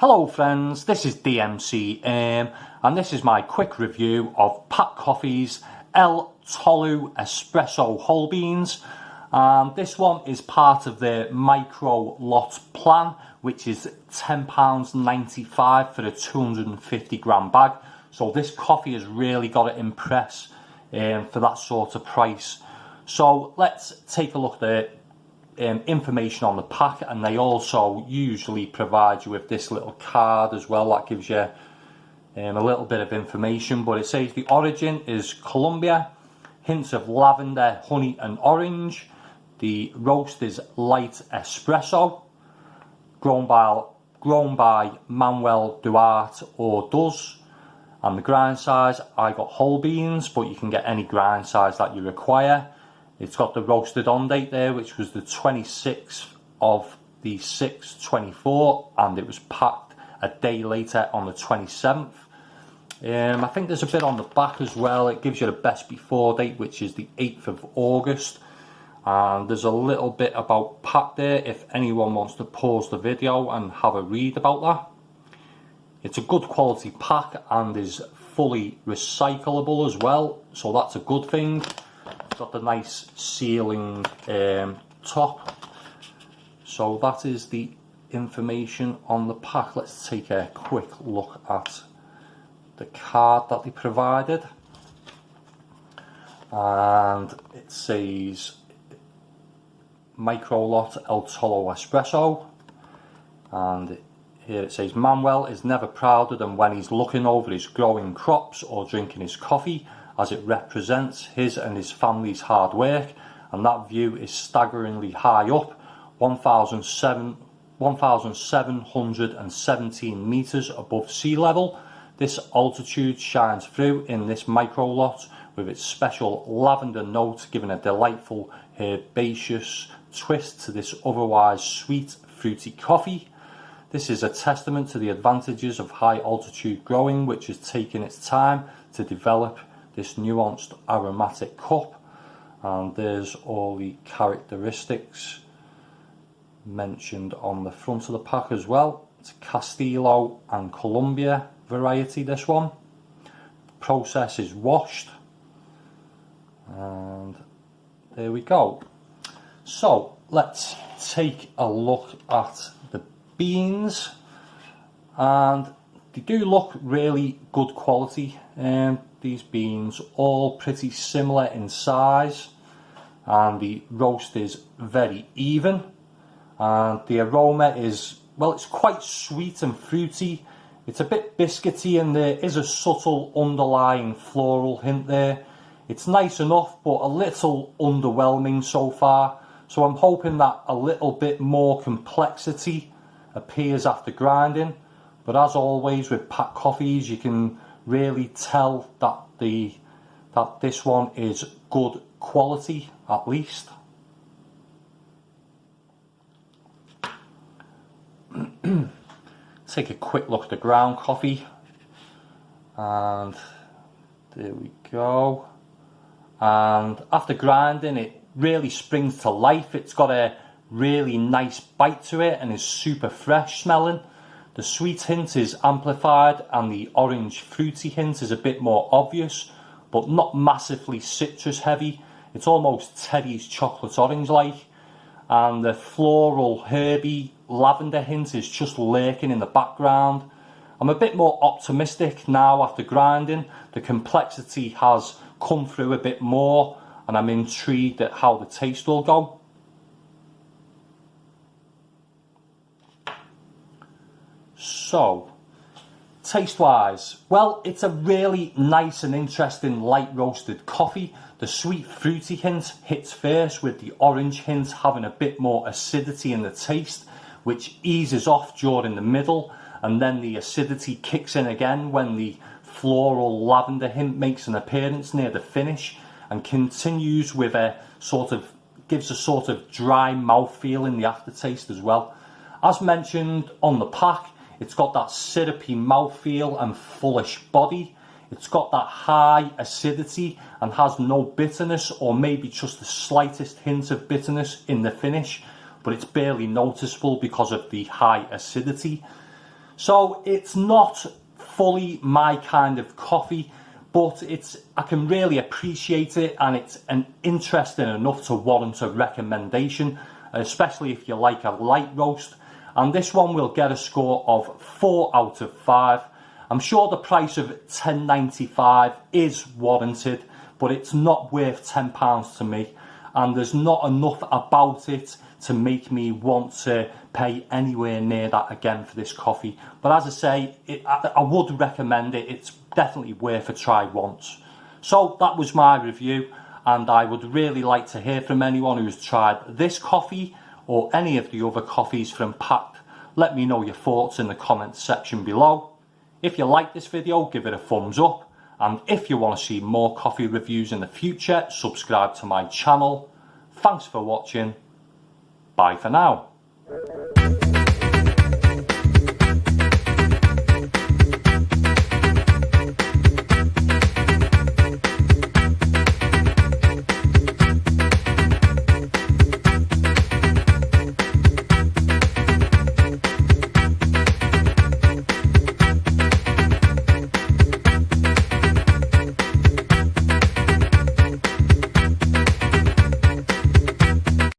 Hello friends, this is DMC and this is my quick review of Pact Coffee's Tolu Espresso Wholebeans. This one is part of the micro lot plan, which is £10.95 for a 250 gram bag. So this coffee has really got to impress for that sort of price. So let's take a look at information on the pack, and they also usually provide you with this little card as well that gives you a little bit of information. But it says the origin is Colombia, hints of lavender, honey and orange. The roast is light espresso, grown by Manuel Duarte or Does. And the grind size, I got whole beans, but you can get any grind size that you require. It's got the roasted on date there, which was the 26th of the 6th, 24, and it was packed a day later on the 27th. I think there's a bit on the back as well. It gives you the best before date, which is the 8th of August. And there's a little bit about Pact there, if anyone wants to pause the video and have a read about that. It's a good quality pack and is fully recyclable as well, so that's a good thing. It's got the nice sealing top. So that is the information on the pack. Let's take a quick look at the card that they provided. And it says micro lot Tolu Espresso, and here it says Manuel is never prouder than when he's looking over his growing crops or drinking his coffee, as it represents his and his family's hard work, and that view is staggeringly high up, 1,717 metres above sea level. This altitude shines through in this micro lot with its special lavender note, giving a delightful herbaceous twist to this otherwise sweet fruity coffee. This is a testament to the advantages of high altitude growing, which has taken its time to develop this nuanced aromatic cup. And there's all the characteristics mentioned on the front of the pack as well. It's Castillo and Colombia variety, this one. Process is washed, and there we go. So let's take a look at the beans, and they do look really good quality. These beans all pretty similar in size, and the roast is very even, and the aroma is, well, it's quite sweet and fruity. It's a bit biscuity, and there is a subtle underlying floral hint there. It's nice enough, but a little underwhelming so far. So I'm hoping that a little bit more complexity appears after grinding. But as always with Pact coffees, you can really tell that this one is good quality, at least. Take a quick look at the ground coffee, and there we go. And after grinding, it really springs to life. It's got a really nice bite to it and is super fresh smelling. The sweet hint is amplified, and the orange fruity hint is a bit more obvious, but not massively citrus heavy. It's almost Teddy's chocolate orange like. And the floral herby lavender hint is just lurking in the background. I'm a bit more optimistic now after grinding. The complexity has come through a bit more, and I'm intrigued at how the taste will go. So, taste wise, well, it's a really nice and interesting light roasted coffee. The sweet fruity hint hits first, with the orange hint having a bit more acidity in the taste, which eases off during the middle, and then the acidity kicks in again when the floral lavender hint makes an appearance near the finish, and continues with gives a sort of dry mouthfeel in the aftertaste as well. As mentioned on the pack, it's got that syrupy mouthfeel and fullish body. It's got that high acidity and has no bitterness, or maybe just the slightest hint of bitterness in the finish, but it's barely noticeable because of the high acidity. So it's not fully my kind of coffee, but I can really appreciate it, and it's interesting enough to warrant a recommendation, especially if you like a light roast. And this one will get a score of 4 out of 5. I'm sure the price of £10.95 is warranted, but it's not worth £10 to me, and there's not enough about it to make me want to pay anywhere near that again for this coffee. But as I say, I would recommend it. It's definitely worth a try once. So that was my review, and I would really like to hear from anyone who's tried this coffee or any of the other coffees from Pact. Let me know your thoughts in the comments section below. If you like this video, give it a thumbs up, and if you want to see more coffee reviews in the future, subscribe to my channel. Thanks for watching. Bye for now.